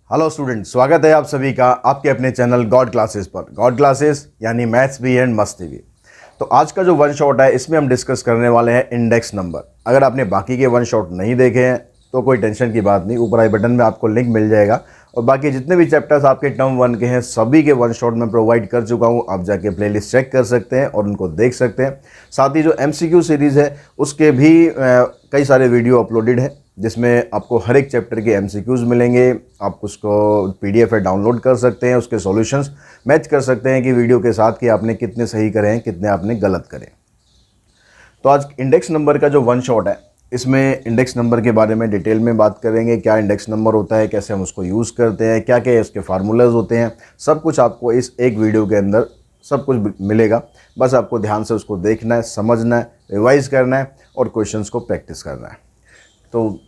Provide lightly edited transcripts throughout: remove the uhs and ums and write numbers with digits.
Hello student, स्वागत है आप सभी का आपके अपने चैनल गॉड क्लासेस पर। गॉड क्लासेस यानी मैथ्स भी एंड मस्ती भी। तो आज का जो वन शॉट है इसमें हम डिस्कस करने वाले हैं इंडेक्स नंबर। अगर आपने बाकी के वन शॉट नहीं देखे हैं तो कोई टेंशन की बात नहीं, ऊपर आई बटन में आपको लिंक मिल जाएगा और बाकी जितने भी चैप्टर्स आपके टर्म वन के हैं सभी के वन शॉट मैं प्रोवाइड कर चुका हूं। आप जाके प्लेलिस्ट चेक कर सकते हैं और उनको देख सकते हैं। साथ ही जो MCQ सीरीज़ है उसके भी कई सारे वीडियो अपलोडेड है जिसमें आपको हर एक चैप्टर के MCQs मिलेंगे। आप उसको PDF है डाउनलोड कर सकते हैं, उसके सॉल्यूशंस मैच कर सकते हैं कि वीडियो के साथ कि आपने कितने सही करे हैं कितने आपने गलत करे। तो आज इंडेक्स नंबर का जो वन शॉट है इसमें इंडेक्स नंबर के बारे में डिटेल में बात करेंगे। क्या इंडेक्स नंबर होता है, कैसे हम उसको यूज़ करते हैं, क्या क्या इसके फार्मूलाज होते हैं, सब कुछ आपको इस एक वीडियो के अंदर सब कुछ मिलेगा। बस आपको ध्यान से उसको देखना है, समझना है, रिवाइज करना है और क्वेश्चंस को प्रैक्टिस करना है। तो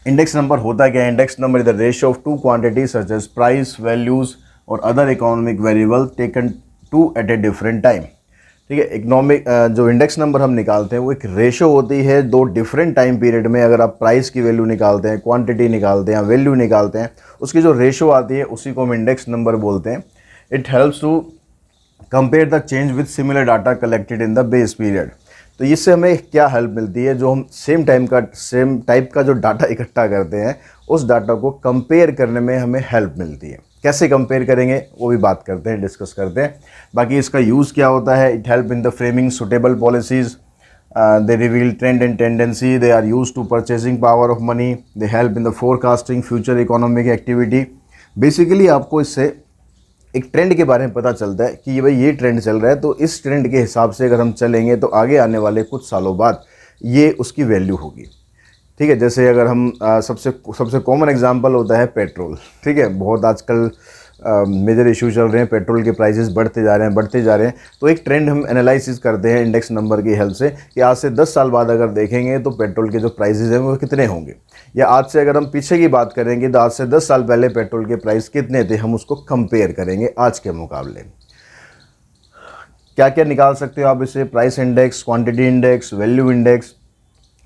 इंडेक्स नंबर होता क्या है? Index number is the ratio of two quantities such as price, values और other economic variable taken to at a different time. ठीक है, इकोनॉमिक जो इंडेक्स नंबर हम निकालते हैं वो एक रेशो होती है दो डिफरेंट टाइम पीरियड में। अगर आप प्राइस की वैल्यू निकालते हैं, क्वांटिटी निकालते हैं, वैल्यू निकालते हैं, उसकी जो रेशो आती है उसी को हम इंडेक्स नंबर बोलते हैं। It helps to compare the change with similar data collected in the base period. तो इससे हमें क्या हेल्प मिलती है? जो हम सेम टाइप का जो डाटा इकट्ठा करते हैं उस डाटा को कंपेयर करने में हमें हेल्प मिलती है। कैसे कंपेयर करेंगे वो भी बात करते हैं, डिस्कस करते हैं। बाकी इसका यूज़ क्या होता है? It help in the framing suitable policies, they reveal trend and tendency, they are use to purchasing power of money, they help in the forecasting future economic activity. Basically आपको इससे एक ट्रेंड के बारे में पता चलता है कि भाई ये ट्रेंड चल रहा है तो इस ट्रेंड के हिसाब से अगर हम चलेंगे तो आगे आने वाले कुछ सालों बाद ये उसकी वैल्यू होगी। ठीक है, जैसे अगर हम सबसे कॉमन एग्जांपल होता है पेट्रोल। ठीक है, बहुत आजकल मेजर इशू चल रहे हैं, पेट्रोल के प्राइसेस बढ़ते जा रहे हैं। तो एक ट्रेंड हम एनालिसिस करते हैं इंडेक्स नंबर की हेल्प से कि आज से 10 साल बाद अगर देखेंगे तो पेट्रोल के जो प्राइसेस हैं वो कितने होंगे, या आज से अगर हम पीछे की बात करेंगे तो आज से 10 साल पहले पेट्रोल के प्राइस कितने थे, हम उसको कंपेयर करेंगे आज के मुकाबले। क्या क्या निकाल सकते हो आप इससे? Price index, quantity index, value index.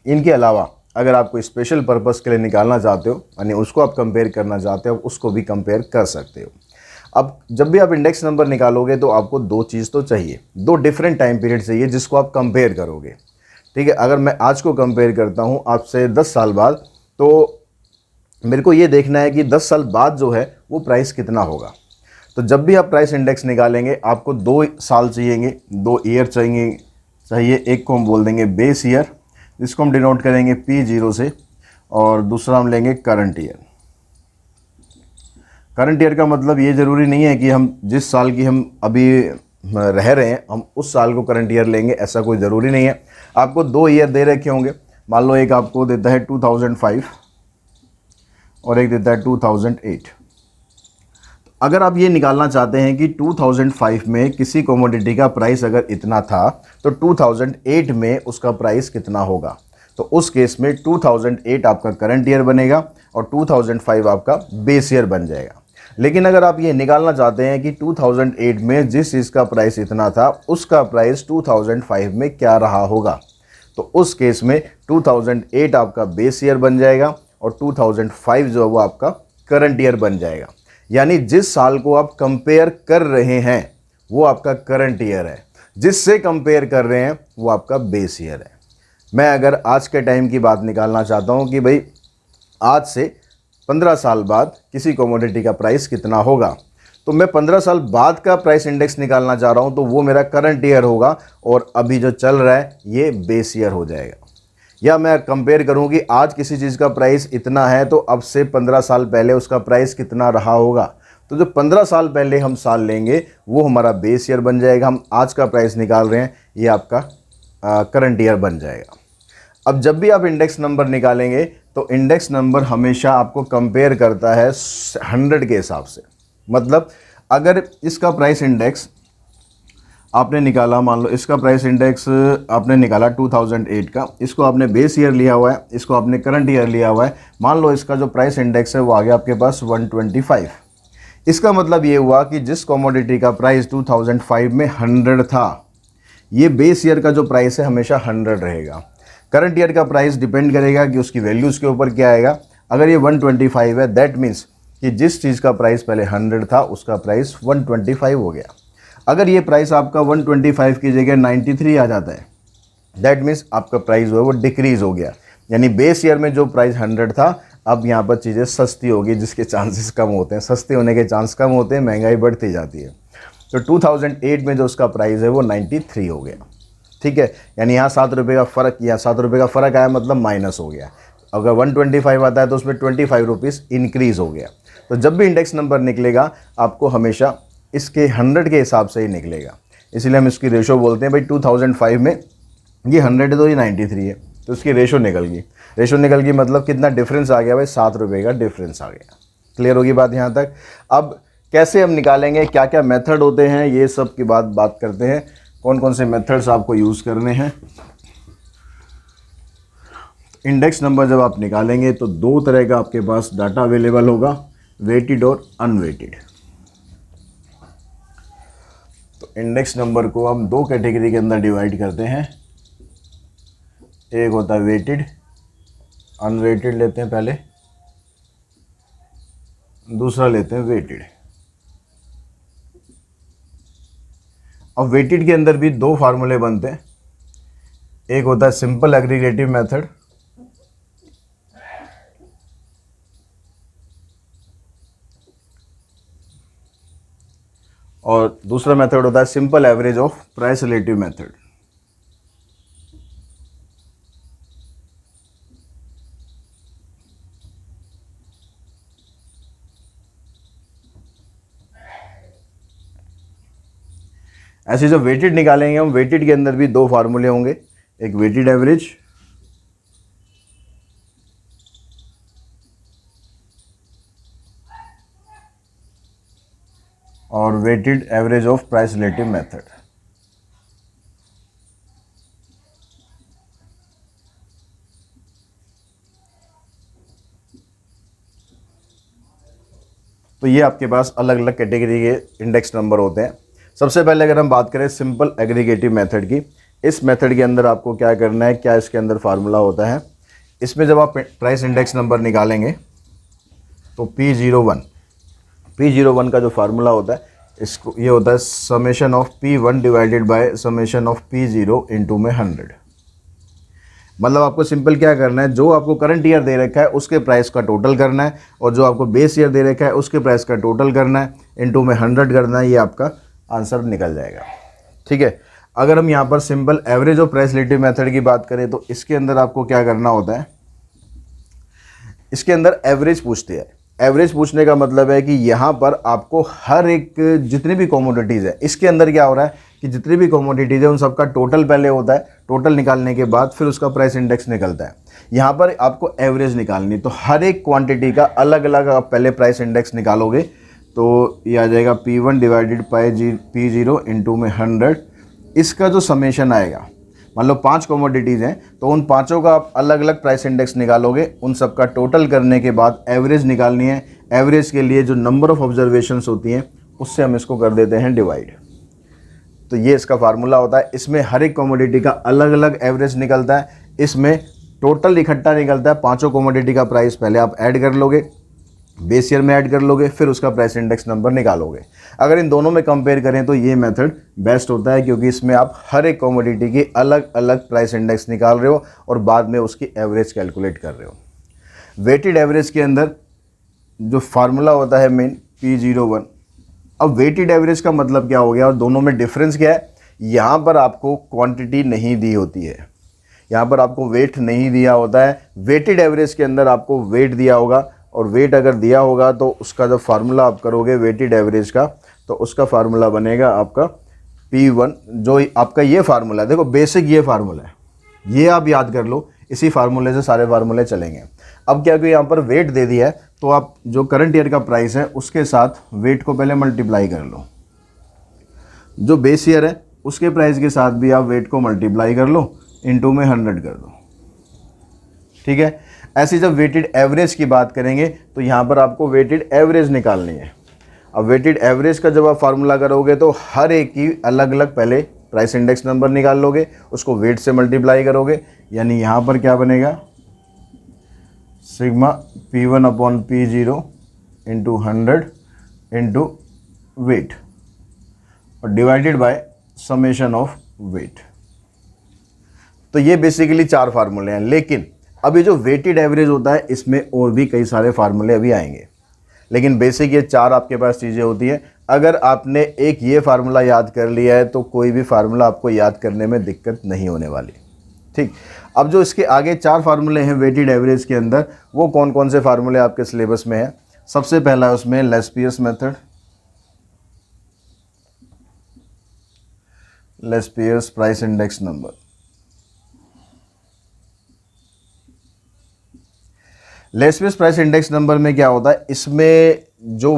इनके अलावा अगर आप कोई स्पेशल पर्पस के लिए निकालना चाहते हो यानी उसको आप कंपेयर करना चाहते हो, उसको भी कंपेयर कर सकते हो। अब जब भी आप इंडेक्स नंबर निकालोगे तो आपको दो चीज़ तो चाहिए, दो डिफरेंट टाइम पीरियड चाहिए जिसको आप कंपेयर करोगे। ठीक है, अगर मैं आज को कंपेयर करता हूँ आपसे 10 साल बाद, तो मेरे को ये देखना है कि 10 साल बाद जो है वो प्राइस कितना होगा। तो जब भी आप प्राइस इंडेक्स निकालेंगे आपको 2 साल चाहिए, 2 ईयर चाहिए। एक को हम बोल देंगे बेस ईयर, जिसको हम डिनोट करेंगे P0 से, और दूसरा हम लेंगे करंट ईयर। करंट ईयर का मतलब ये ज़रूरी नहीं है कि हम जिस साल की हम अभी रह रहे हैं हम उस साल को करंट ईयर लेंगे, ऐसा कोई ज़रूरी नहीं है। आपको 2 ईयर दे रखे होंगे, मान लो एक आपको देता है 2005 और एक देता है 2008। अगर आप ये निकालना चाहते हैं कि 2005 में किसी कमोडिटी का प्राइस अगर इतना था तो 2008 में उसका प्राइस कितना होगा, तो उस केस में 2008 आपका करंट ईयर बनेगा और 2005 आपका बेस ईयर बन जाएगा। लेकिन अगर आप ये निकालना चाहते हैं कि 2008 में जिस चीज़ का प्राइस इतना था उसका प्राइस 2005 में क्या रहा होगा, तो उस केस में 2008 आपका बेस ईयर बन जाएगा और 2005 जो है वो आपका करंट ईयर बन जाएगा। यानी जिस साल को आप कंपेयर कर रहे हैं वो आपका करंट ईयर है, जिससे कंपेयर कर रहे हैं वो आपका बेस ईयर है। मैं अगर आज के टाइम की बात निकालना चाहता हूँ कि भाई आज से 15 साल बाद किसी कमोडिटी का प्राइस कितना होगा, तो मैं 15 साल बाद का प्राइस इंडेक्स निकालना चाह रहा हूँ तो वो मेरा करंट ईयर होगा और अभी जो चल रहा है ये बेस ईयर हो जाएगा। या मैं कंपेयर करूं कि आज किसी चीज़ का प्राइस इतना है तो अब से 15 साल पहले उसका प्राइस कितना रहा होगा, तो जो 15 साल पहले हम साल लेंगे वो हमारा बेस ईयर बन जाएगा। हम आज का प्राइस निकाल रहे हैं, ये आपका करंट ईयर बन जाएगा। अब जब भी आप इंडेक्स नंबर निकालेंगे तो इंडेक्स नंबर हमेशा आपको कंपेयर करता है 100 के हिसाब से। मतलब अगर इसका प्राइस इंडेक्स आपने निकाला, मान लो इसका प्राइस इंडेक्स आपने निकाला 2008 का, इसको आपने बेस ईयर लिया हुआ है, इसको आपने करंट ईयर लिया हुआ है, मान लो इसका जो प्राइस इंडेक्स है वो आ गया आपके पास 125। इसका मतलब ये हुआ कि जिस कमोडिटी का प्राइस 2005 में 100 था, ये बेस ईयर का जो प्राइस है हमेशा 100 रहेगा। करंट ईयर का प्राइस डिपेंड करेगा कि उसकी वैल्यूज़ के ऊपर क्या आएगा। अगर ये 125 है दैट मीन्स कि जिस चीज़ का प्राइस पहले 100 था उसका प्राइस 125 हो गया। अगर ये प्राइस आपका 125 की जगह 93 आ जाता है, दैट मीन्स आपका प्राइस जो है वो डिक्रीज़ हो गया, यानी बेस ईयर में जो प्राइस 100 था अब यहाँ पर चीज़ें सस्ती होगी, जिसके चांसेस कम होते हैं, सस्ते होने के चांस कम होते हैं, महंगाई बढ़ती जाती है। तो 2008 में जो उसका प्राइस है वो 93 हो गया। ठीक है, यानी यहाँ 7 रुपये का फ़र्क, या 7 रुपये का फ़र्क आया मतलब माइनस हो गया। अगर 125 आता है तो उसमें 25 रुपीज़ इंक्रीज़ हो गया। तो जब भी इंडेक्स नंबर निकलेगा आपको हमेशा इसके 100 के हिसाब से ही निकलेगा, इसलिए हम इसकी रेशो बोलते हैं। भाई 2005 में ये 100 है तो ये 93 है, तो उसकी रेशो निकल गई। रेशो निकल गई मतलब कितना डिफरेंस आ गया भाई, 7 रुपये का डिफरेंस आ गया। क्लियर होगी बात यहाँ तक। अब कैसे हम निकालेंगे, क्या क्या मेथड होते हैं, ये सब की बात करते हैं। कौन कौन से मेथड्स आपको यूज़ करने हैं। इंडेक्स नंबर जब आप निकालेंगे तो दो तरह का आपके पास डाटा अवेलेबल होगा, वेटेड और अनवेटेड। तो इंडेक्स नंबर को हम दो कैटेगरी के अंदर डिवाइड करते हैं, एक होता है वेटेड, अनवेटेड लेते हैं पहले, दूसरा लेते हैं वेटेड। अब वेटेड के अंदर भी दो फार्मूले बनते हैं, एक होता है सिंपल एग्रीगेटिव मेथड और दूसरा मेथड होता है simple average of price relative method. ऐसे जो वेटेड निकालेंगे हम, वेटेड के अंदर भी दो फार्मूले होंगे, एक वेटेड एवरेज और weighted average of price relative method. तो ये आपके पास अलग अलग कैटेगरी के इंडेक्स नंबर होते हैं। सबसे पहले अगर हम बात करें सिंपल एग्रीगेटिव मेथड की, इस मेथड के अंदर आपको क्या करना है, क्या इसके अंदर फार्मूला होता है। इसमें जब आप प्राइस इंडेक्स नंबर निकालेंगे तो P01 का जो फार्मूला होता है, इसको ये होता है summation of P1 divided by summation of P0 into में 100। मतलब आपको सिंपल क्या करना है, जो आपको करंट ईयर दे रखा है उसके प्राइस का टोटल करना है, और जो आपको बेस ईयर दे रखा है उसके प्राइस का टोटल करना है, इंटू में 100 करना है, ये आपका आंसर निकल जाएगा। ठीक है। अगर हम यहाँ पर simple average of price relative method की बात करें तो इसके अंदर आपको क्या करना होता है, इसके अंदर एवरेज पूछती है। एवरेज पूछने का मतलब है कि यहाँ पर आपको हर एक जितनी भी कमोडिटीज़ है, इसके अंदर क्या हो रहा है कि जितनी भी कमोडिटीज़ है उन सबका टोटल पहले होता है, टोटल निकालने के बाद फिर उसका प्राइस इंडेक्स निकलता है। यहाँ पर आपको एवरेज निकालनी, तो हर एक क्वांटिटी का अलग अलग आप पहले प्राइस इंडेक्स निकालोगे तो ये आ जाएगा P1 divided by P0 into में 100। इसका जो समेशन आएगा, मान लो 5 कमोडिटीज़ हैं तो उन पांचों का आप अलग अलग प्राइस इंडेक्स निकालोगे, उन सब का टोटल करने के बाद एवरेज निकालनी है। एवरेज के लिए जो नंबर ऑफ ऑब्जर्वेशंस होती हैं उससे हम इसको कर देते हैं डिवाइड। तो ये इसका फार्मूला होता है। इसमें हर एक कमोडिटी का अलग अलग एवरेज निकलता है, इसमें टोटल इकट्ठा निकलता है। पाँचों कमोडिटी का प्राइस पहले आप ऐड कर लोगे, बेस ईयर में ऐड कर लोगे, फिर उसका प्राइस इंडेक्स नंबर निकालोगे। अगर इन दोनों में कंपेयर करें तो ये मेथड बेस्ट होता है, क्योंकि इसमें आप हर एक कमोडिटी की अलग अलग प्राइस इंडेक्स निकाल रहे हो और बाद में उसकी एवरेज कैलकुलेट कर रहे हो। वेटेड एवरेज के अंदर जो फार्मूला होता है मेन P01। अब वेटेड एवरेज का मतलब क्या हो गया और दोनों में डिफरेंस क्या है, यहाँ पर आपको क्वांटिटी नहीं दी होती है, यहाँ पर आपको वेट नहीं दिया होता है। वेटेड एवरेज के अंदर आपको वेट दिया होगा, और वेट अगर दिया होगा तो उसका जो फार्मूला आप करोगे वेटेड एवरेज का, तो उसका फार्मूला बनेगा आपका P1। जो आपका ये फार्मूला है, देखो बेसिक ये फार्मूला है, ये आप याद कर लो, इसी फार्मूले से सारे फार्मूले चलेंगे। अब क्या कि यहाँ पर वेट दे दिया है तो आप जो करंट ईयर का प्राइस है उसके साथ वेट को पहले मल्टीप्लाई कर लो, जो बेस ईयर है उसके प्राइस के साथ भी आप वेट को मल्टीप्लाई कर लो, इंटू में 100 कर दो। ठीक है। ऐसे जब वेटेड एवरेज की बात करेंगे तो यहाँ पर आपको वेटेड एवरेज निकालनी है। अब वेटेड एवरेज का जब आप फार्मूला करोगे तो हर एक की अलग अलग पहले प्राइस इंडेक्स नंबर निकाल लोगे, उसको वेट से मल्टीप्लाई करोगे, यानी यहाँ पर क्या बनेगा, sigma P1 upon P0 into 100 into weight और divided by summation of weight. तो ये बेसिकली 4 फार्मूले हैं, लेकिन अभी जो वेटेड एवरेज होता है इसमें और भी कई सारे फार्मूले अभी आएंगे, लेकिन बेसिक ये 4 आपके पास चीज़ें होती हैं। अगर आपने एक ये फार्मूला याद कर लिया है तो कोई भी फार्मूला आपको याद करने में दिक्कत नहीं होने वाली। ठीक, अब जो इसके आगे 4 फार्मूले हैं वेटेड एवरेज के अंदर, वो कौन कौन से फार्मूले आपके सिलेबस में हैं। सबसे पहला है उसमें Laspeyres method, Laspeyres price index number. Laspeyres price index number में क्या होता है, इसमें जो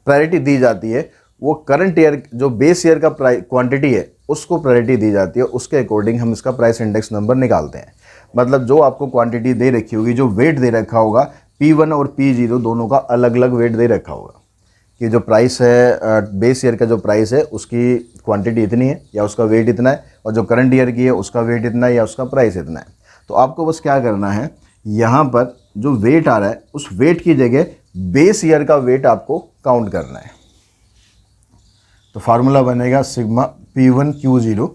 प्रायोरिटी दी जाती है वो करंट ईयर जो बेस ईयर का क्वांटिटी है उसको प्रायोरिटी दी जाती है, उसके अकॉर्डिंग हम इसका प्राइस इंडेक्स नंबर निकालते हैं। मतलब जो आपको क्वांटिटी दे रखी होगी, जो वेट दे रखा होगा, P1 और P0 दोनों का अलग अलग वेट दे रखा होगा कि जो प्राइस है बेस ईयर का जो प्राइस है उसकी क्वांटिटी इतनी है या उसका वेट इतना है, और जो करंट ईयर की है उसका वेट इतना है या उसका प्राइस इतना है। तो आपको बस क्या करना है, यहाँ पर जो वेट आ रहा है उस वेट की जगह बेस ईयर का वेट आपको काउंट करना है। तो फार्मूला बनेगा sigma P1 Q0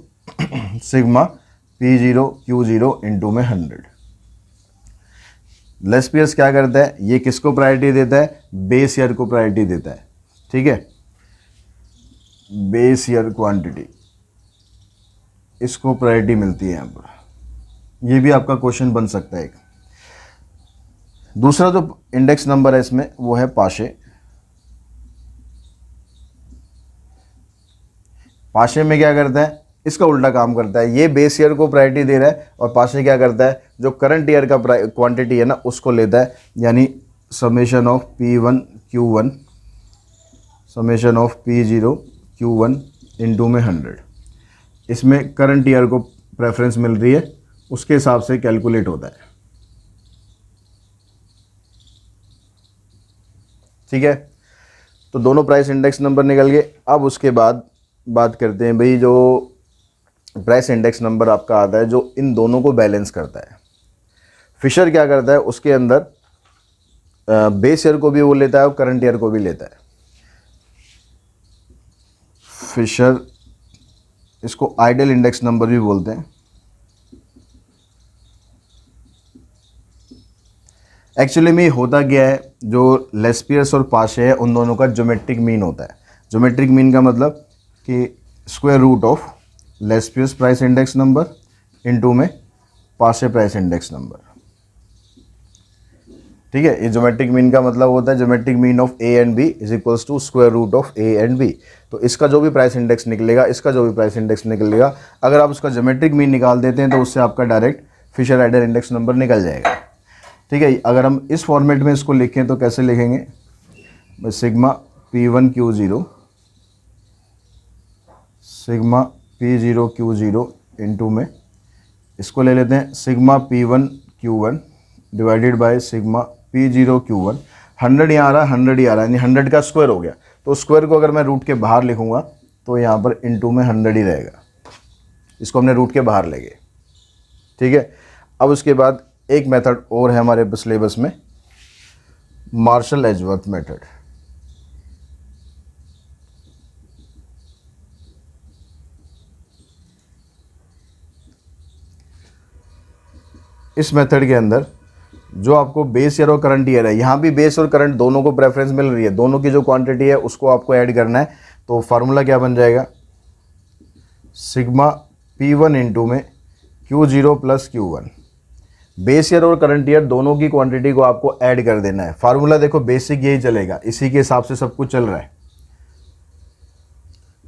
sigma P0 Q0 into में 100। लेस्पियस क्या करता है, ये किसको प्रायोरिटी देता है, बेस ईयर को प्रायोरिटी देता है। ठीक है, बेस ईयर क्वांटिटी इसको प्रायोरिटी मिलती है यहाँ पर। ये भी आपका क्वेश्चन बन सकता है एक। दूसरा जो इंडेक्स नंबर है इसमें वो है पाशे। पाशे में क्या करता है, इसका उल्टा काम करता है। ये बेस ईयर को प्रायोरिटी दे रहा है और पाशे क्या करता है, जो करंट ईयर का क्वांटिटी है ना उसको लेता है, यानी summation of P1 Q1 summation of P0 Q1 into में 100। इसमें करंट ईयर को प्रेफरेंस मिल रही है, उसके हिसाब से कैलकुलेट होता है। ठीक है, तो दोनों प्राइस इंडेक्स नंबर निकल गए। अब उसके बाद बात करते हैं भाई, जो प्राइस इंडेक्स नंबर आपका आता है जो इन दोनों को बैलेंस करता है। फिशर क्या करता है, उसके अंदर बेस ईयर को भी वो लेता है और करंट ईयर को भी लेता है। फिशर, इसको आइडल इंडेक्स नंबर भी बोलते हैं। एक्चुअली में होता क्या है, जो लेस्पियस और पाशे है उन दोनों का ज्योमेट्रिक मीन होता है। ज्योमेट्रिक मीन का मतलब कि square root of Laspeyres price index number into में पाशे प्राइस इंडेक्स नंबर। ठीक है, ये ज्योमेट्रिक मीन का मतलब होता है geometric mean of A and B is equals to square root of A and B. तो इसका जो भी प्राइस इंडेक्स निकलेगा, इसका जो भी प्राइस इंडेक्स निकलेगा, अगर आप उसका ज्योमेट्रिक मीन निकाल देते हैं तो उससे आपका direct Fisher ideal index number निकल जाएगा। ठीक है, अगर हम इस फॉर्मेट में इसको लिखें तो कैसे लिखेंगे, sigma P1 Q0 sigma P0 Q0 into में इसको ले लेते हैं sigma P1 Q1 divided by sigma P0 Q1। 100 यहाँ आ रहा है, 100 ही आ रहा है, यानी 100 का स्क्वायर हो गया। तो स्क्वायर को अगर मैं रूट के बाहर लिखूंगा तो यहाँ पर इंटू में 100 ही रहेगा, इसको हमने रूट के बाहर ले गए। ठीक है, अब उसके बाद एक मेथड और है हमारे सिलेबस में, मार्शल एजवर्थ मेथड। इस मेथड के अंदर जो आपको बेस ईयर और करंट ईयर है, यहाँ भी बेस और करंट दोनों को प्रेफरेंस मिल रही है, दोनों की जो क्वांटिटी है उसको आपको ऐड करना है। तो फार्मूला क्या बन जाएगा, सिग्मा P1 इंटू में Q0 plus Q1। Base year और करंट ईयर दोनों की क्वांटिटी को आपको ऐड कर देना है। फार्मूला देखो बेसिक यही चलेगा, इसी के हिसाब से सब कुछ चल रहा है।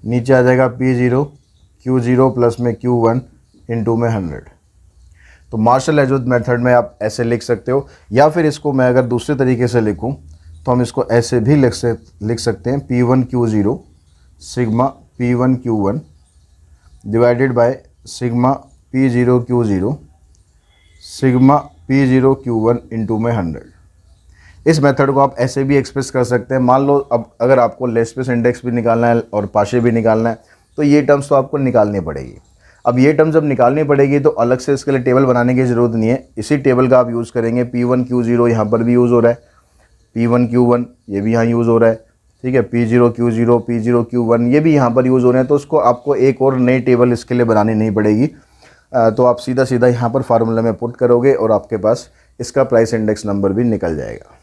नीचे आ जाएगा P0 Q0 प्लस में Q1 इंटू में 100। तो मार्शल एजवर्थ मेथड में आप ऐसे लिख सकते हो, या फिर इसको मैं अगर दूसरे तरीके से लिखूं तो हम इसको ऐसे भी लिख सकते हैं, P1 Q0 sigma P1 Q1 divided by sigma P0 Q0 sigma P0 Q1 into में 100। इस मेथड को आप ऐसे भी एक्सप्रेस कर सकते हैं। मान लो अब अगर आपको लेस्पियस इंडेक्स भी निकालना है और पाशे भी निकालना है तो ये टर्म्स तो आपको निकालनी पड़ेगी। अब ये टर्म जब निकालनी पड़ेगी तो अलग से इसके लिए टेबल बनाने की ज़रूरत नहीं है, इसी टेबल का आप यूज़ करेंगे। P1 Q0 यहाँ पर भी यूज़ हो रहा है, P1Q1 ये भी यहाँ यूज़ हो रहा है, ठीक है, P0Q0 P0Q1 ये भी यहाँ पर यूज़ हो रहे हैं। तो उसको आपको एक और नई टेबल इसके लिए बनानी नहीं पड़ेगी। तो आप सीधा सीधा यहाँ पर फार्मूला में पुट करोगे और आपके पास इसका प्राइस इंडेक्स नंबर भी निकल जाएगा।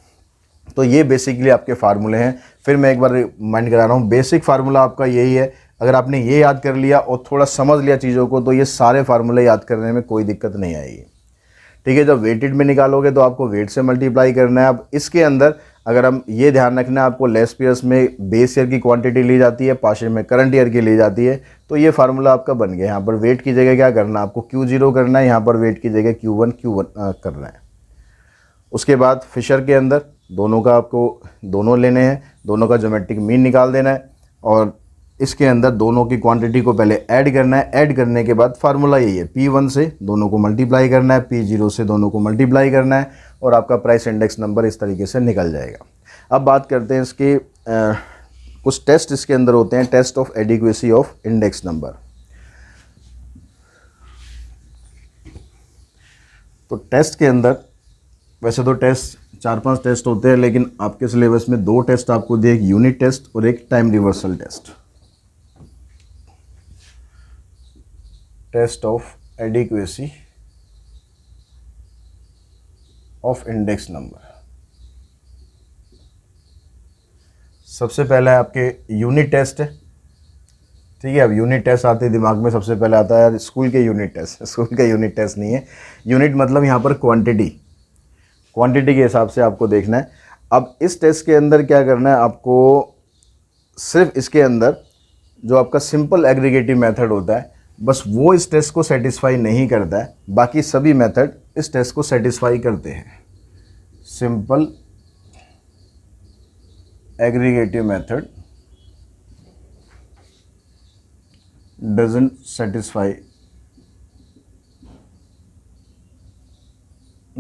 तो ये बेसिकली आपके फार्मूले हैं। फिर मैं एक बार रिमाइंड करा रहा हूँ, बेसिक फार्मूला आपका यही है। अगर आपने ये याद कर लिया और थोड़ा समझ लिया चीज़ों को तो ये सारे फार्मूले याद करने में कोई दिक्कत नहीं आएगी, ठीक है। जब वेटेड में निकालोगे तो आपको वेट से मल्टीप्लाई करना है। अब इसके अंदर अगर हम ये ध्यान रखना है, आपको लेस ईयर्स में बेस ईयर की क्वांटिटी ली जाती है, पास्ट ईयर में करंट ईयर की ली जाती है। तो ये फार्मूला आपका बन गया। यहाँ पर वेट की जगह क्या करना है, आपको Q0 करना है, यहाँ पर वेट की जगह Q1 करना है। उसके बाद फिशर के अंदर दोनों का आपको दोनों लेने हैं, दोनों का ज्योमेट्रिक मीन निकाल देना है और इसके अंदर दोनों की क्वांटिटी को पहले ऐड करना है। ऐड करने के बाद फार्मूला यही है, P1 से दोनों को मल्टीप्लाई करना है, P0 से दोनों को मल्टीप्लाई करना है और आपका प्राइस इंडेक्स नंबर इस तरीके से निकल जाएगा। अब बात करते हैं इसके कुछ टेस्ट इसके अंदर होते हैं, test of adequacy of index number. तो टेस्ट के अंदर वैसे तो टेस्ट 4-5 टेस्ट होते हैं, लेकिन आपके सिलेबस में 2 टेस्ट आपको दिए, एक यूनिट टेस्ट और एक time reversal test. Test of adequacy of index number. सबसे पहला है आपके यूनिट टेस्ट है, ठीक है। अब यूनिट टेस्ट आते ही दिमाग में सबसे पहले आता है यार स्कूल के यूनिट टेस्ट। स्कूल का यूनिट टेस्ट नहीं है, यूनिट मतलब यहाँ पर क्वांटिटी के हिसाब से आपको देखना है। अब इस टेस्ट के अंदर क्या करना है, आपको सिर्फ इसके अंदर जो आपका सिंपल एग्रीगेटिव मेथड होता है बस वो इस टेस्ट को सेटिस्फाई नहीं करता है, बाकी सभी मेथड इस टेस्ट को सेटिस्फाई करते हैं। Simple aggregative method doesn't satisfy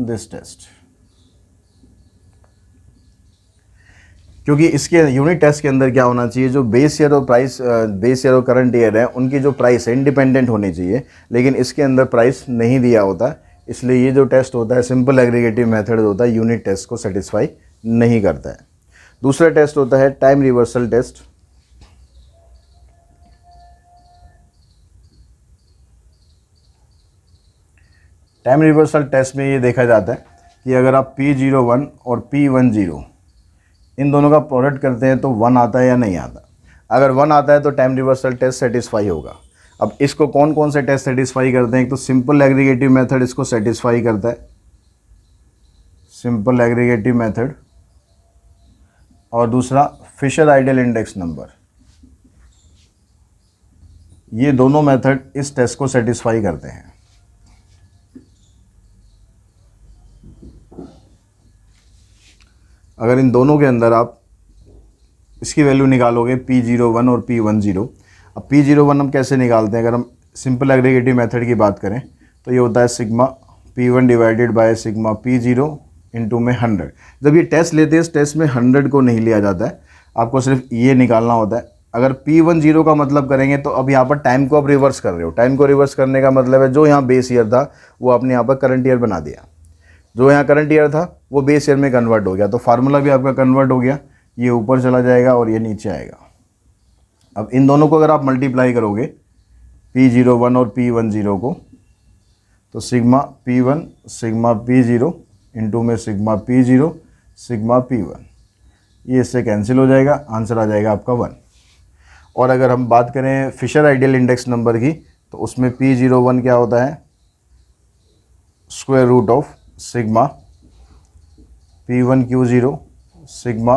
this test, क्योंकि इसके यूनिट टेस्ट के अंदर क्या होना चाहिए, जो बेस ईयर और करंट ईयर है उनकी जो प्राइस है इंडिपेंडेंट होनी चाहिए, लेकिन इसके अंदर प्राइस नहीं दिया होता। इसलिए ये जो टेस्ट होता है सिंपल एग्रीगेटिव मेथड होता है, यूनिट टेस्ट को सेटिस्फाई नहीं करता है। दूसरा टेस्ट होता है time reversal test. Time reversal test में ये देखा जाता है कि अगर आप P01 और P10 इन दोनों का प्रोडक्ट करते हैं तो 1 आता है या नहीं आता। अगर 1 आता है तो टाइम रिवर्सल टेस्ट सेटिस्फाई होगा। अब इसको कौन कौन से टेस्ट सेटिस्फाई करते हैं, एक तो सिंपल एग्रीगेटिव मेथड इसको सेटिस्फाई करता है, सिंपल एग्रीगेटिव मेथड, और दूसरा फिशर आइडियल इंडेक्स नंबर। ये दोनों मेथड इस टेस्ट को सेटिस्फाई करते हैं। अगर इन दोनों के अंदर आप इसकी वैल्यू निकालोगे P01 और P10, अब P01 हम कैसे निकालते हैं, अगर हम सिंपल एग्रीगेटिव मेथड की बात करें तो ये होता है sigma P1 divided by sigma P0 into में 100। जब ये टेस्ट लेते हैं इस टेस्ट में 100 को नहीं लिया जाता है, आपको सिर्फ ये निकालना होता है। अगर P10 का मतलब करेंगे तो अब यहाँ पर टाइम को आप रिवर्स कर रहे हो। टाइम को रिवर्स करने का मतलब है जो यहाँ बेस ईयर था वो आपने यहाँ पर करंट ईयर बना दिया, जो यहाँ करंट ईयर था वो बेस ईयर में कन्वर्ट हो गया, तो फार्मूला भी आपका कन्वर्ट हो गया, ये ऊपर चला जाएगा और ये नीचे आएगा। अब इन दोनों को अगर आप मल्टीप्लाई करोगे P01 और P10 को, तो sigma P1 sigma P0 into में सिग्मा P0 सिग्मा P1, ये इससे कैंसिल हो जाएगा, आंसर आ जाएगा आपका 1। और अगर हम बात करें फिशर आइडियल इंडेक्स नंबर की तो उसमें P01 क्या होता है, square root of sigma P1Q0 sigma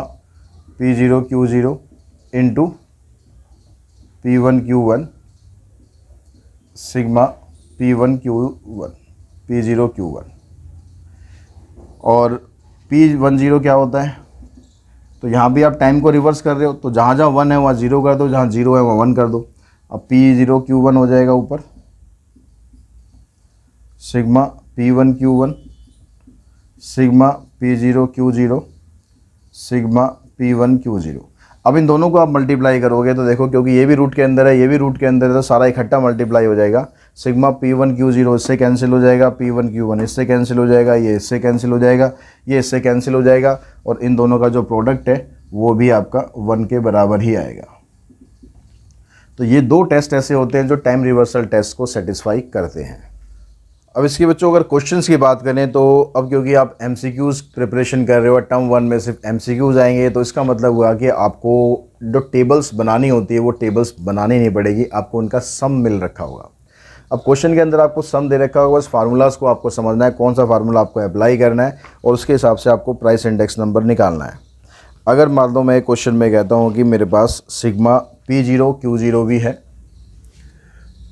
P0Q0 into P1Q1 sigma P1Q1 P0Q1। और P10 क्या होता है, तो यहाँ भी आप टाइम को रिवर्स कर रहे हो, तो जहाँ जहाँ 1 है वहाँ 0 कर दो, जहाँ 0 है वहाँ 1 कर दो। अब P0Q1 हो जाएगा ऊपर sigma P1Q1 sigma P0Q0 sigma P1Q0। अब इन दोनों को आप मल्टीप्लाई करोगे तो देखो, क्योंकि ये भी रूट के अंदर है ये भी रूट के अंदर है, तो सारा इकट्ठा मल्टीप्लाई हो जाएगा। सिग्मा P1Q0 इससे कैंसिल हो जाएगा, P1Q1 इससे कैंसिल हो जाएगा, ये इससे कैंसिल हो जाएगा, ये इससे कैंसिल हो जाएगा, और इन दोनों का जो प्रोडक्ट है वो भी आपका 1 के बराबर ही आएगा। तो ये दो टेस्ट ऐसे होते हैं जो टाइम रिवर्सल टेस्ट को सेटिस्फाई करते हैं। अब इसके बच्चों अगर क्वेश्चंस की बात करें तो अब क्योंकि आप एमसीक्यूज़ प्रिपरेशन कर रहे हो, टर्म 1 में सिर्फ एमसीक्यूज़ आएंगे, तो इसका मतलब हुआ कि आपको जो टेबल्स बनानी होती है वो टेबल्स बनानी नहीं पड़ेगी, आपको उनका सम मिल रखा होगा। अब क्वेश्चन के अंदर आपको सम दे रखा होगा, बस फार्मूलाज़ को आपको समझना है, कौन सा फार्मूला आपको अप्लाई करना है और उसके हिसाब से आपको प्राइस इंडेक्स नंबर निकालना है। अगर मान लो मैं क्वेश्चन में कहता हूँ कि मेरे पास सिग्मा P0Q0 भी है,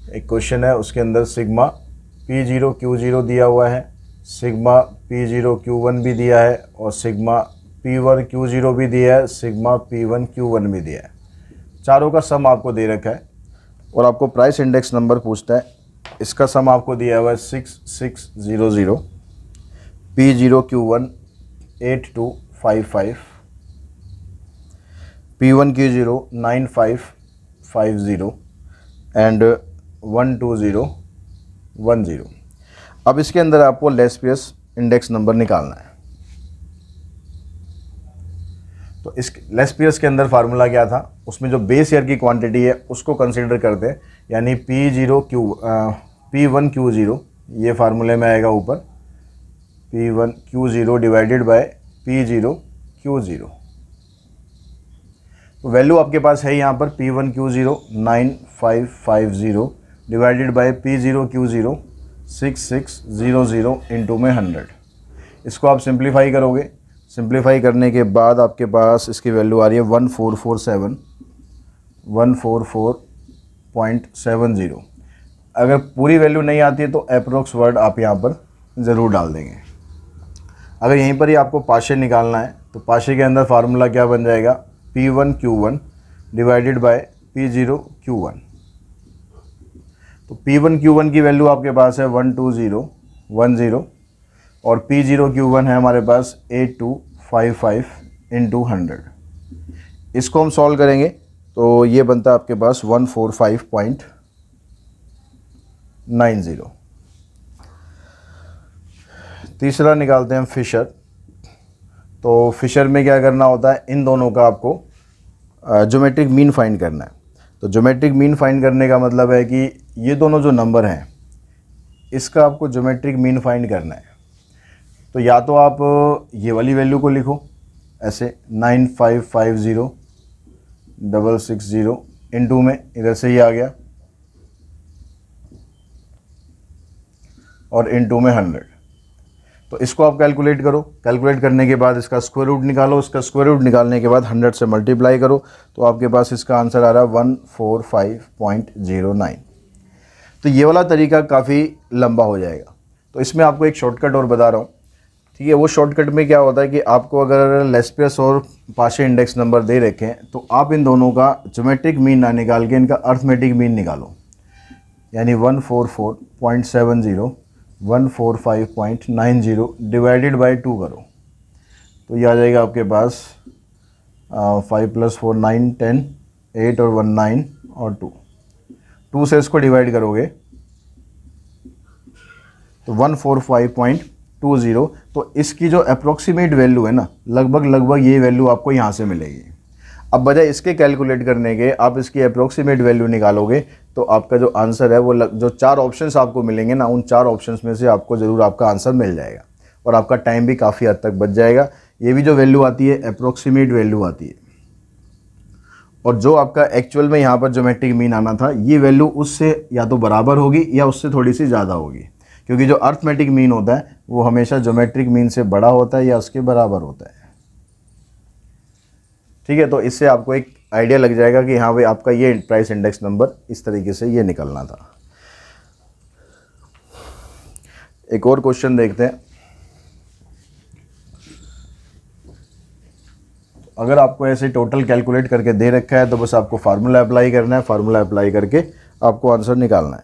एक क्वेश्चन है उसके अंदर सिग्मा P0Q0 दिया हुआ है, सिग्मा P0Q1 भी दिया है और सिग्मा P1Q0 भी दिया है, सिग्मा P1Q1 भी दिया है। चारों का सम आपको दे रखा है और आपको प्राइस इंडेक्स नंबर पूछता है। इसका सम आपको दिया हुआ है 6600, P0Q1 8255, P1Q0 9550 एंड 12010। अब इसके अंदर आपको लेस्पियस इंडेक्स नंबर निकालना है। तो इस लेस्पियस के अंदर फार्मूला क्या था, उसमें जो बेस ईयर की क्वांटिटी है उसको कंसीडर करते हैं, यानी P1Q0 ये फार्मूले में आएगा ऊपर, P1Q0 डिवाइडेड बाय P0Q0। तो वैल्यू आपके पास है यहाँ पर P1Q0 9550 divided by P0Q0 6600 into में 100। इसको आप सिंप्लीफाई करोगे, सिंप्लीफाई करने के बाद आपके पास इसकी वैल्यू आ रही है 1447 अगर पूरी वैल्यू नहीं आती है तो अप्रोक्स वर्ड आप यहाँ पर ज़रूर डाल देंगे। अगर यहीं पर ही आपको पाशे निकालना है तो पाशे के अंदर फार्मूला क्या बन जाएगा, P1Q1 डिवाइडेड बाय P0Q1। तो P1Q1 की वैल्यू आपके पास है 12010 और P0Q1 है हमारे पास 8255 इंटू 100। इसको हम सॉल्व करेंगे तो ये बनता है आपके पास 145.90। तीसरा निकालते हैं हम फिशर। तो फिशर में क्या करना होता है, इन दोनों का आपको ज्योमेट्रिक मीन फाइंड करना है। तो ज्योमेट्रिक मीन फाइंड करने का मतलब है कि ये दोनों जो नंबर हैं इसका आपको ज्योमेट्रिक मीन फाइंड करना है। तो या तो आप ये वाली वैल्यू को लिखो ऐसे 9550660 इंटू में इधर से ही आ गया और इंटू में 100। तो इसको आप कैलकुलेट करो, कैलकुलेट करने के बाद इसका स्क्वायर रूट निकालो, इसका स्क्वायर रूट निकालने के बाद 100 से मल्टीप्लाई करो तो आपके पास इसका आंसर आ रहा है 145.09। तो ये वाला तरीका काफ़ी लंबा हो जाएगा। तो इसमें आपको एक शॉर्टकट और बता रहा हूँ, ठीक है। वो शॉर्टकट में क्या होता है कि आपको अगर लेस्पियस और पाशे इंडेक्स नंबर दे रखें तो आप इन दोनों का ज्योमेट्रिक मीन ना निकाल के इनका अर्थमेटिक मीन निकालो, यानी 144.70 145.90 डिवाइडेड बाय 2 करो तो ये आ जाएगा आपके पास 5 + 4 9 10 8 और 1 9 और 2 से इसको डिवाइड करोगे तो 145.20। तो इसकी जो अप्रोक्सीमेट वैल्यू है ना, लगभग ये वैल्यू आपको यहाँ से मिलेगी। अब बजाय इसके कैलकुलेट करने के आप इसकी अप्रोक्सीमेट वैल्यू निकालोगे तो आपका जो आंसर है वो जो 4 ऑप्शंस आपको मिलेंगे ना, उन 4 ऑप्शंस में से आपको ज़रूर आपका आंसर मिल जाएगा और आपका टाइम भी काफ़ी हद तक बच जाएगा। ये भी जो वैल्यू आती है अप्रोक्सीमेट वैल्यू आती है, और जो आपका एक्चुअल में यहाँ पर ज्योमेट्रिक मीन आना था ये वैल्यू उससे या तो बराबर होगी या उससे थोड़ी सी ज़्यादा होगी, क्योंकि जो अर्थमेटिक मीन होता है वो हमेशा ज्योमेट्रिक मीन से बड़ा होता है या उसके बराबर होता है, ठीक है। तो इससे आपको एक आइडिया लग जाएगा कि हाँ भाई आपका ये प्राइस इंडेक्स नंबर इस तरीके से ये निकलना था। एक और क्वेश्चन देखते हैं। अगर आपको ऐसे टोटल कैलकुलेट करके दे रखा है तो बस आपको फार्मूला अप्लाई करना है, फार्मूला अप्लाई करके आपको आंसर निकालना है।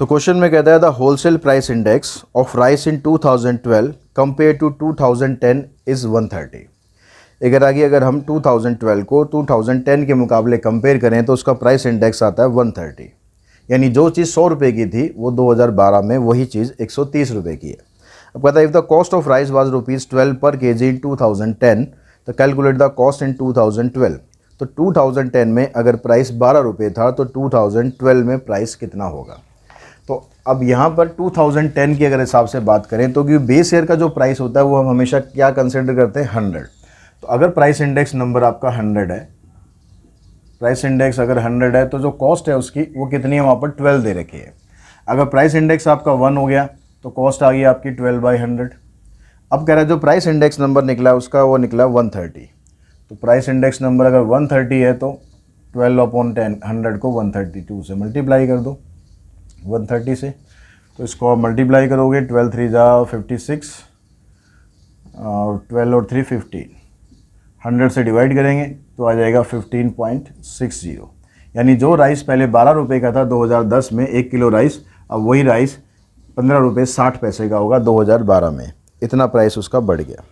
तो क्वेश्चन में कहता है the wholesale price index of rice in 2012 compare to 2010 is 130। अगर हम 2012 को 2010 के मुकाबले कंपेयर करें तो उसका प्राइस इंडेक्स आता है 130, यानी जो चीज़ 100 रुपये की थी वो 2012 में वही चीज़ 130 रुपये की है। अब कहता है if the cost of rice was ₹12 पर kg इन 2010 तो कैलकुलेट द कॉस्ट इन 2012। तो 2010 में अगर प्राइस 12 रुपये था तो 2012 में प्राइस कितना होगा। तो अब यहाँ पर 2010 की अगर हिसाब से बात करें तो क्योंकि बेस ईयर का जो प्राइस होता है वो हम हमेशा क्या कंसिडर करते हैं 100। तो अगर प्राइस इंडेक्स नंबर आपका 100 है, प्राइस इंडेक्स अगर 100 है तो जो कॉस्ट है उसकी वो कितनी है वहाँ पर 12 दे रखी है। अगर प्राइस इंडेक्स आपका 1 हो गया तो कॉस्ट आ गई आपकी 12/100। अब कह रहा है जो प्राइस इंडेक्स नंबर निकला उसका वो निकला 130। तो प्राइस इंडेक्स नंबर अगर 130 है तो 12/10 100 को 132 से मल्टीप्लाई कर दो 130 से। तो इसको आप मल्टीप्लाई करोगे 12 3 जा 56 और 12 और 3 15, 100 से डिवाइड करेंगे तो आ जाएगा 15.60। यानी जो राइस पहले 12 रुपये का था 2010 में 1 किलो राइस, अब वही राइस 15 रुपये 60 पैसे का होगा 2012 में। इतना प्राइस उसका बढ़ गया।